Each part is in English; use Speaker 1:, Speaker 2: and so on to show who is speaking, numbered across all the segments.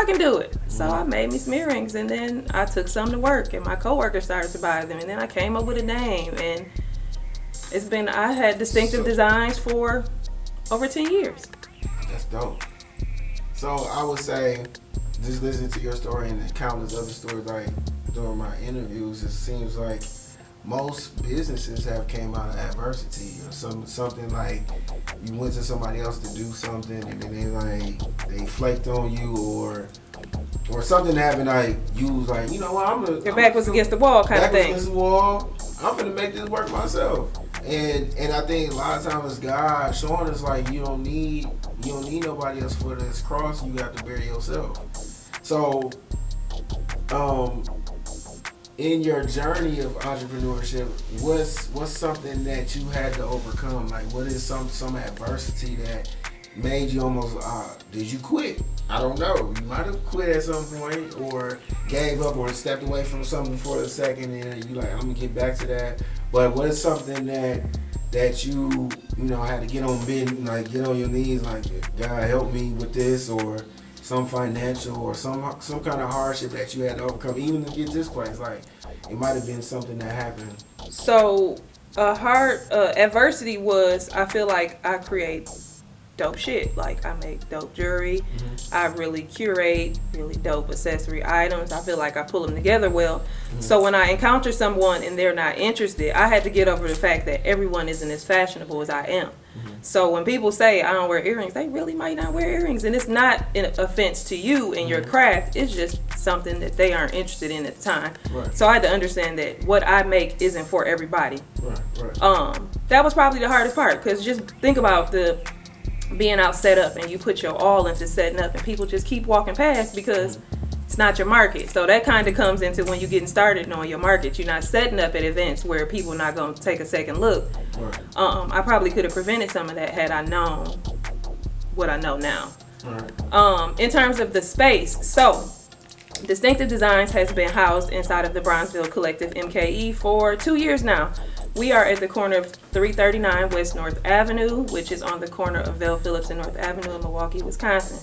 Speaker 1: can do it. So I made me some earrings, and then I took some to work, and my coworkers started to buy them, and then I came up with a name, and I had distinctive designs for over 10 years.
Speaker 2: That's dope. So I would say, just listening to your story and countless other stories, like during my interviews, it seems like most businesses have came out of adversity, or something like you went to somebody else to do something, and then they flaked on you, or something happened, like you was like, you know what,
Speaker 1: your back was against the wall kind of thing.
Speaker 2: Back was against the wall. I'm gonna make this work myself. And I think a lot of times it's God showing us like you don't need nobody else for this cross. You got to bear yourself. So, in your journey of entrepreneurship, what's something that you had to overcome? Like, what is some adversity that made you almost did you quit? I don't know. You might have quit at some point, or gave up, or stepped away from something for a second, and you like, I'm gonna get back to that. But what is something that you had to get on your knees, like, God help me with this, or some financial or some kind of hardship that you had to overcome, even to get this place? Like, it might have been something that happened.
Speaker 1: So adversity was, I feel like I create dope shit. Like, I make dope jewelry. I really curate really dope accessory items. I feel like I pull them together well. So when I encounter someone and they're not interested, I had to get over the fact that everyone isn't as fashionable as I am. So when people say I don't wear earrings, they really might not wear earrings, and it's not an offense to you and your craft. It's just something that they aren't interested in at the time.
Speaker 2: Right.
Speaker 1: So I had to understand that what I make isn't for everybody.
Speaker 2: Right.
Speaker 1: That was probably the hardest part, because just think about being out set up, and you put your all into setting up, and people just keep walking past because it's not your market. So that kind of comes into when you're getting started knowing your market. You're not setting up at events where people are not going to take a second look.
Speaker 2: Right.
Speaker 1: I probably could have prevented some of that had I known what I know now.
Speaker 2: Right.
Speaker 1: In terms of the space, so Distinctive Designs has been housed inside of the Bronzeville Collective MKE for 2 years now. We are at the corner of 339 West North Avenue, which is on the corner of Bell Phillips and North Avenue in Milwaukee, Wisconsin.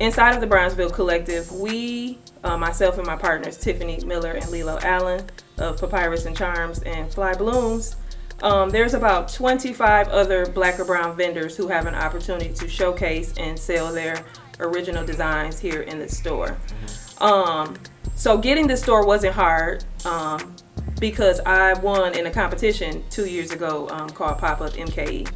Speaker 1: Inside of the Bronzeville Collective, we, myself and my partners, Tiffany Miller and Lilo Allen of Papyrus and Charms and Fly Balloons, there's about 25 other black or brown vendors who have an opportunity to showcase and sell their original designs here in the store. So getting the store wasn't hard, because I won in a competition 2 years ago called Pop-Up MKE.